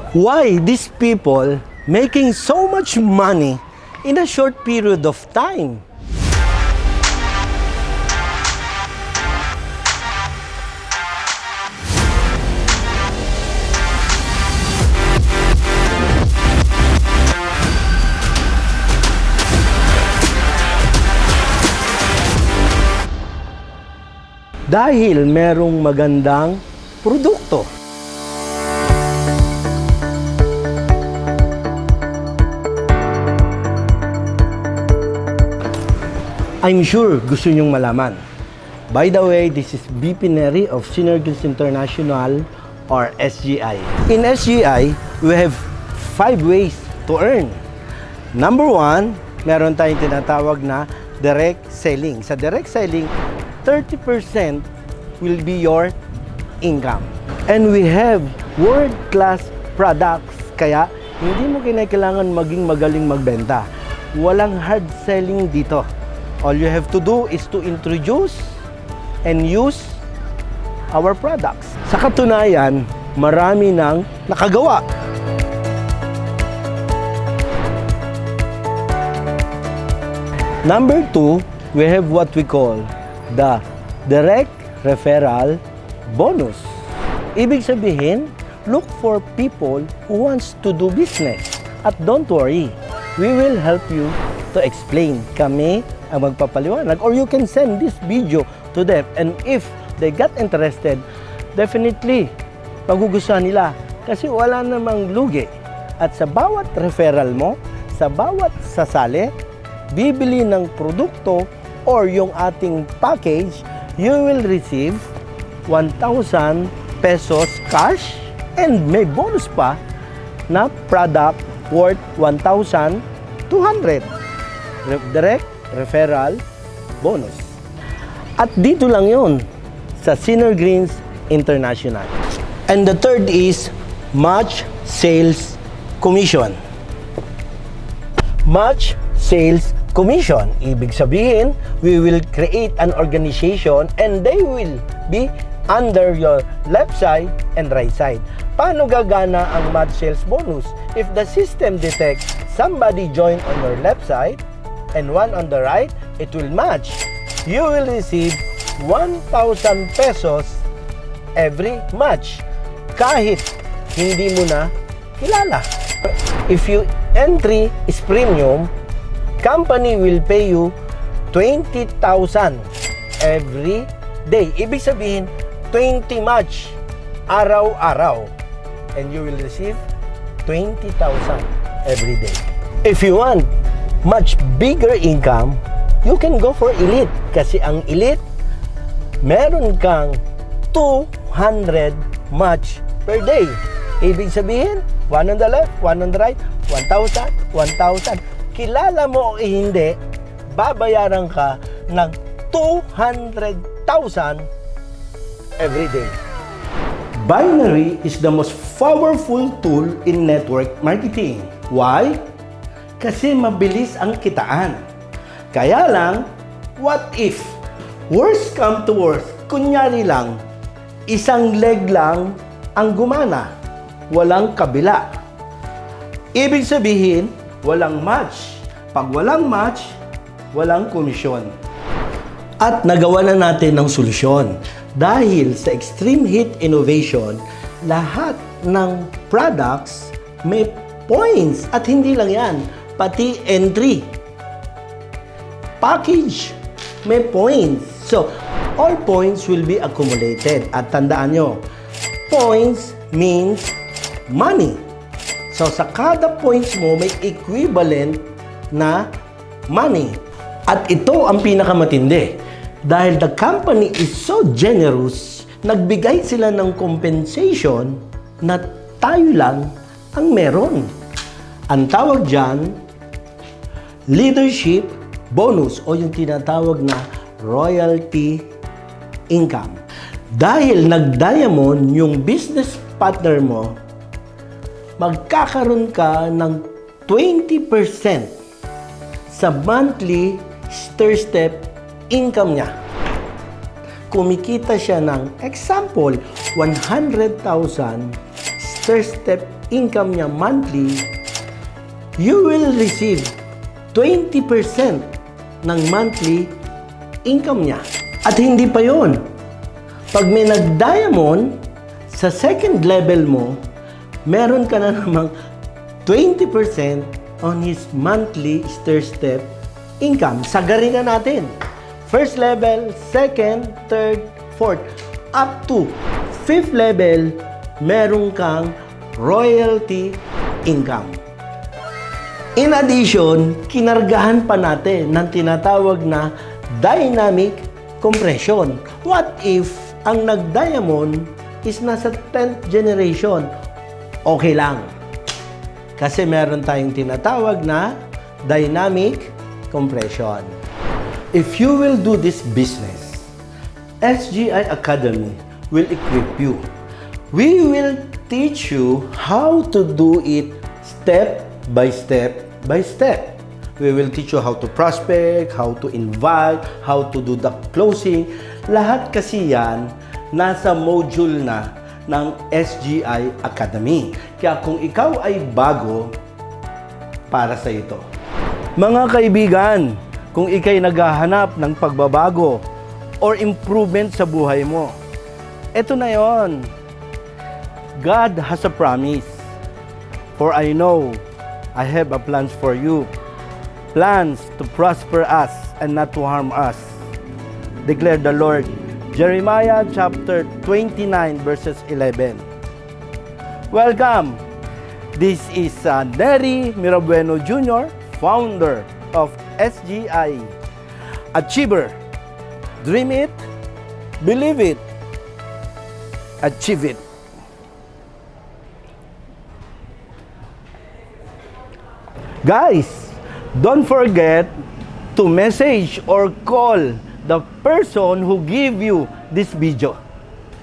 Why these people making so much money in a short period of time? Dahil merong magandang produkto. I'm sure gusto nyong malaman. By the way, this is BP Neri of Synergies International or SGI. In SGI, we have 5 ways to earn. Number 1, meron tayong tinatawag na direct selling. Sa direct selling, 30% will be your income. And we have world-class products, kaya hindi mo kinakailangan maging magaling magbenta. Walang hard selling dito. All you have to do is to introduce and use our products. Sa katunayan, marami nang nakagawa. Number 2, we have what we call the direct referral bonus. Ibig sabihin, look for people who wants to do business. At don't worry, we will help you to explain. Kami ang magpapaliwanag, or you can send this video to them. And if they got interested, definitely magugustuhan nila kasi wala namang lugi. At sa bawat referral mo, sa bawat sasali, bibili ng produkto or yung ating package, you will receive 1,000 pesos cash and may bonus pa na product worth 1,200. Direct referral bonus. At dito lang yun sa Synergies International. And the third is match sales commission. Match sales commission. Ibig sabihin, we will create an organization and they will be under your left side and right side. Paano gagana ang match sales bonus? If the system detects somebody join on your left side and one on the right, it will match. You will receive 1,000 pesos every match kahit hindi mo na kilala. If your entry is premium, company will pay you 20,000 every day. Ibig sabihin, 20 match araw-araw and you will receive 20,000 every day. If you want much bigger income, you can go for elite. Kasi ang elite, meron kang 200 match per day. Ibig sabihin, one on the left, one on the right, 1,000, 1,000. Kilala mo o hindi, babayaran ka ng 200,000 every day. Binary is the most powerful tool in network marketing. Why? Kasi mabilis ang kitaan. Kaya lang, what if? Worst come to worst, kunyari lang, isang leg lang ang gumana, walang kabila. Ibig sabihin, walang match. Pag walang match, walang komisyon. At nagawa na natin ng solusyon. Dahil sa Extreme Heat Innovation, lahat ng products may points. At hindi lang yan, pati entry. Package, may points. So, all points will be accumulated. At tandaan nyo, points means money. So, sa kada points mo, may equivalent na money. At ito ang pinakamatindi. Dahil the company is so generous, nagbigay sila ng compensation na tayo lang ang meron. Ang tawag dyan, leadership bonus o yung tinatawag na royalty income. Dahil nag-diamond yung business partner mo, magkakaroon ka ng 20% sa monthly stair-step income niya. Kumikita siya ng example, 100,000 stair-step income niya monthly, you will receive 20% ng monthly income niya. At hindi pa yon. Pag may nag-diamond, sa second level mo, meron ka na namang 20% on his monthly stair-step income. Sagarin na natin. First level, second, third, fourth, up to fifth level, meron kang royalty income. In addition, kinargahan pa natin ng tinatawag na dynamic compression. What if ang nag-diamond is nasa 10th generation? Okay lang. Kasi meron tayong tinatawag na dynamic compression. If you will do this business, SGI Academy will equip you. We will teach you how to do it step by step by step. We will teach you how to prospect, how to invite, how to do the closing. Lahat kasi yan nasa module na ng SGI Academy. Kaya kung ikaw ay bago, para sa ito. Mga kaibigan, kung ikay naghahanap ng pagbabago or improvement sa buhay mo, ito na yon. God has a promise. For I know I have a plans for you. Plans to prosper us and not to harm us, declared the Lord. Jeremiah chapter 29 verses 11. Welcome. This is Nery Mirabueno Jr., founder of SGI Achiever. Dream it, believe it, achieve it. Guys, don't forget to message or call the person who gave you this video.